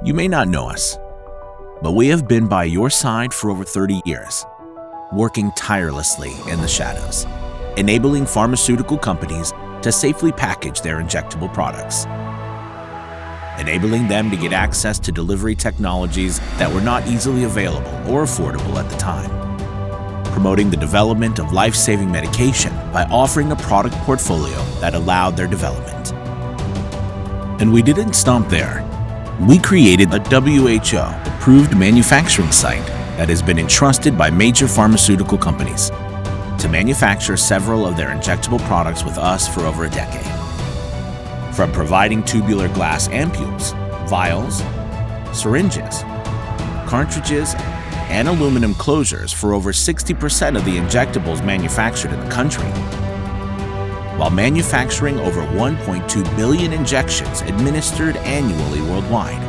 You may not know us, but we have been by your side for over 30 years, working tirelessly in the shadows, enabling pharmaceutical companies to safely package their injectable products, enabling them to get access to delivery technologies that were not easily available or affordable at the time, promoting the development of life-saving medication by offering a product portfolio that allowed their development. And we didn't stop there. We created a WHO-approved manufacturing site that has been entrusted by major pharmaceutical companies to manufacture several of their injectable products with us for over a decade. From providing tubular glass ampules, vials, syringes, cartridges, and aluminum closures for over 60% of the injectables manufactured in the country, while manufacturing over 1.2 billion injections administered annually worldwide.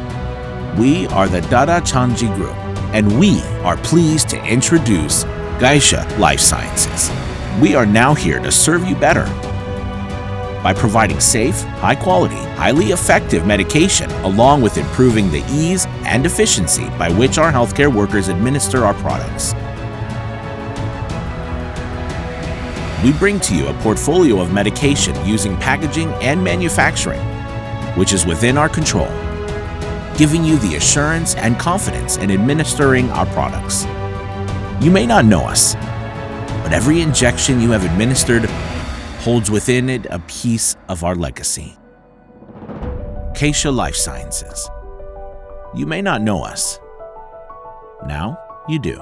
We are the Dadachanji Group, and we are pleased to introduce KAISHA Lifesciences. We are now here to serve you better by providing safe, high-quality, highly effective medication, along with improving the ease and efficiency by which our healthcare workers administer our products. We bring to you a portfolio of medication using packaging and manufacturing, which is within our control, giving you the assurance and confidence in administering our products. You may not know us, but every injection you have administered holds within it a piece of our legacy. KAISHA Lifesciences. You may not know us. Now you do.